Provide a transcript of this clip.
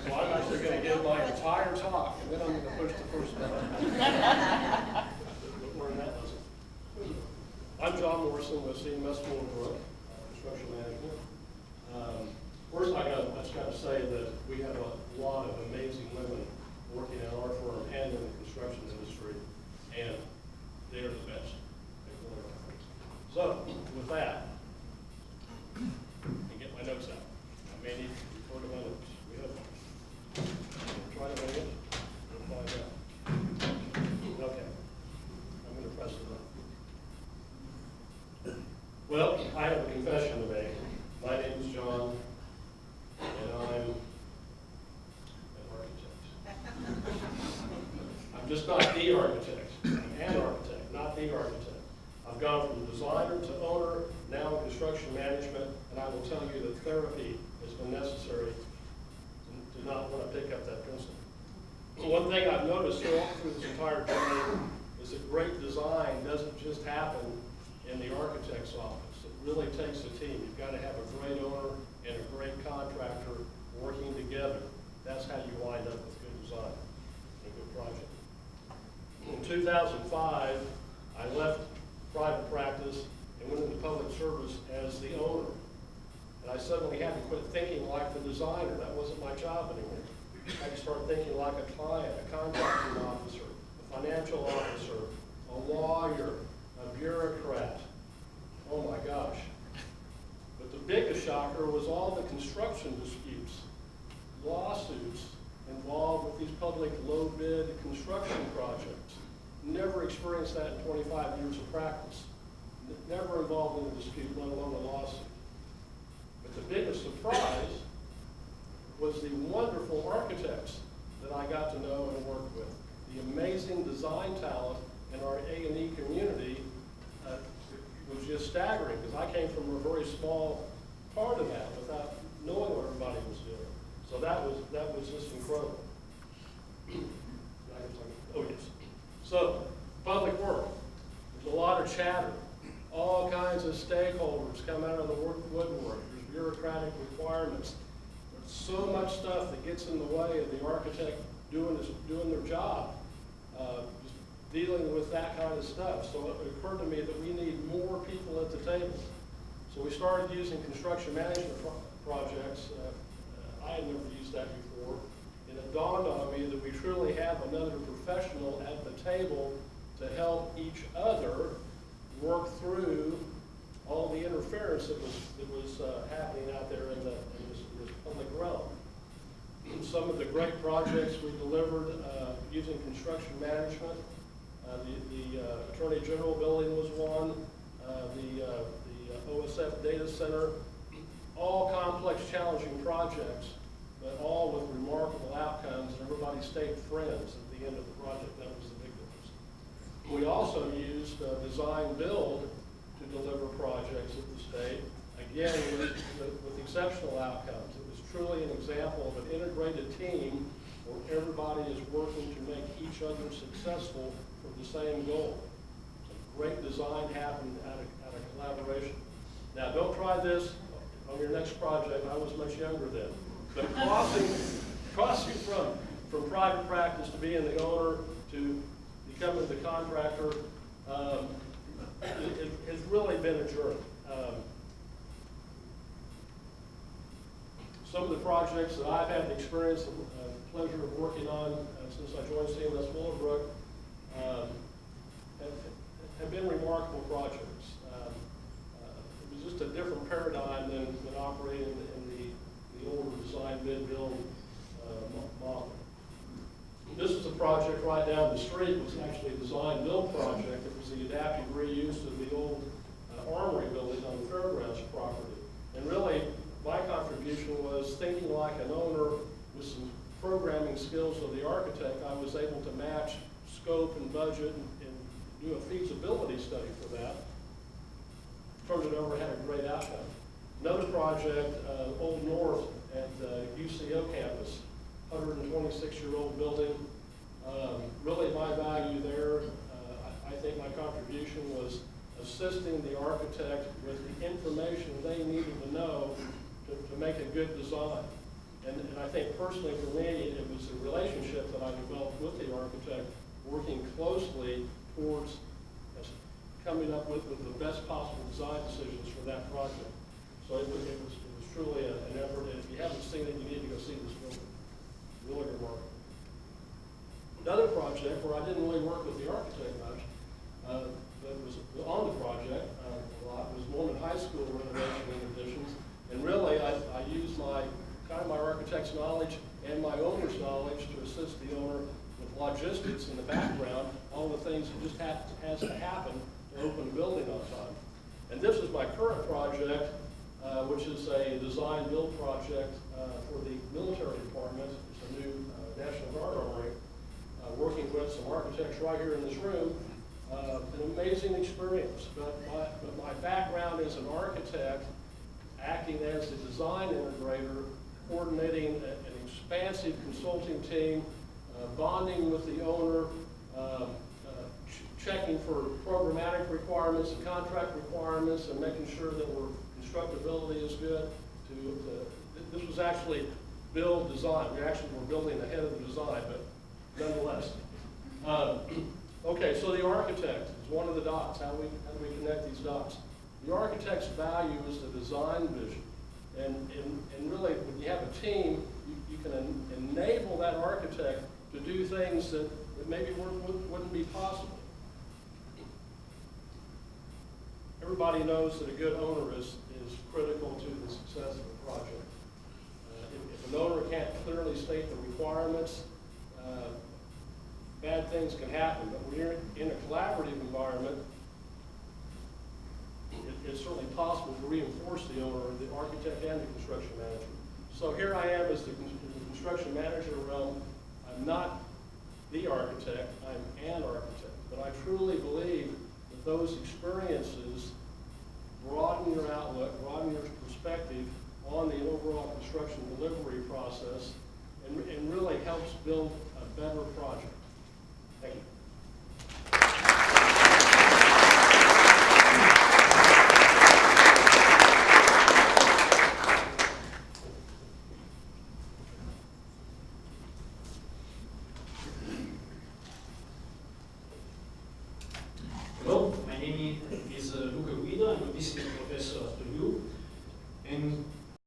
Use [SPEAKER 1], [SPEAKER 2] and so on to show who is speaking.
[SPEAKER 1] Well, I'm actually going to give my entire talk, and then I'm going to push the first button. Learn that lesson. I'm John Morrison with CMS Willowbrook, Construction Management. First, I just got to say that we have a lot of amazing women working at our firm and in the construction industry, and they are the best. So, with that, and get my notes out. I may need to refer to my notes. We have try to make it. We'll find out. Okay. I'm going to press the button. Well, I have a confession to make. My name is John, and I'm an architect. I'm just not the architect. I'm an architect, not the architect. I've gone from designer to owner, now in construction management, and I will tell you that therapy has been necessary to not want to pick up that pencil. One thing I've noticed through this entire journey is that great design doesn't just happen in the architect's office. It really takes a team. You've got to have a great owner and a great contractor working together. That's how you wind up with good design and good project. In 2005, I left private practice and went into public service as the owner. And I suddenly had to quit thinking like the designer. That wasn't my job anymore. I had to start thinking like a client, a contracting officer, a financial officer, a lawyer, a bureaucrat. Oh my gosh. But the biggest shocker was all the construction disputes, lawsuits involved with these public low bid construction projects. Never experienced that in 25 years of practice. Never involved in a dispute, let alone a lawsuit. But the biggest surprise was the wonderful architects that I got to know and work with. The amazing design talent in our A&E community was just staggering, because I came from a very small part of that without knowing what everybody was doing. So that was just incredible. Oh yes. So, public work. There's a lot of chatter. All kinds of stakeholders come out of the woodwork. There's bureaucratic requirements. There's so much stuff that gets in the way of the architect doing their job, just dealing with that kind of stuff. So it occurred to me that we need more people at the table. So we started using construction management projects. I had never used that before. And it dawned on me that we truly have another professional at the table to help each other work through all the interference that was happening out there in this public realm. And some of the great projects we delivered using construction management, the Attorney General building was one, the OSF data center, all complex, challenging projects, but all with remarkable outcomes, and everybody stayed friends at the end of the project. That was the big difference. We also used design build to deliver projects at the state, again with exceptional outcomes. It was truly an example of an integrated team where everybody is working to make each other successful for the same goal. So great design happened out of collaboration. Now don't try this on your next project. I was much younger then. But crossing from private practice to being the owner to becoming the contractor has really been a journey. Some of the projects that I've had the experience and pleasure of working on since I joined CMS Willowbrook have been remarkable projects. It was just a different paradigm than operating in the older design bid build model. This is a project right down the street. It was actually a design build project. It was the adaptive reuse of the old armory building on the fairgrounds property. And really, my contribution was thinking like an owner with some programming skills of the architect. I was able to match scope and budget and do a feasibility study for that. Turned it over, had a great outcome. Another project, Old North at UCO campus, 126-year-old building. Really my value there, I think my contribution was assisting the architect with the information they needed to know to make a good design. And I think personally for me, it was a relationship that I developed with the architect, working closely towards coming up with the best possible design decisions for that project. So it was truly an effort, and if you haven't seen it, you need to go see this building. Really good work. Another project where I didn't really work with the architect much, that was on the project a lot, was Mormon High School renovation and additions. And really, I used my architect's knowledge and my owner's knowledge to assist the owner with logistics in the background, all the things that just has to happen to open a building on time. And this is my current project, which is a design build project for the military department. It's a new National Guard armory, working with some architects right here in this room. An amazing experience, but my background as an architect, acting as the design integrator, coordinating an expansive consulting team, bonding with the owner, checking for programmatic requirements and contract requirements, and making sure that constructability is good. This was actually build design. We actually were building ahead of the design, but nonetheless. Okay, so the architect is one of the dots. How do we connect these dots? The architect's value is the design vision. And really, when you have a team, you can enable that architect to do things that maybe wouldn't be possible. Everybody knows that a good owner is critical to the success of a project. If an owner can't clearly state the requirements, bad things can happen. But when you're in a collaborative environment, it's certainly possible to reinforce the owner, the architect, and the construction manager. So here I am as the construction manager realm. I'm not the architect, I'm an architect. But I truly believe that those experiences broaden your outlook, broaden your perspective on the overall construction delivery process, and really helps build a better project. Thank you.
[SPEAKER 2] Hello, my name is Luca Guido. I'm a visiting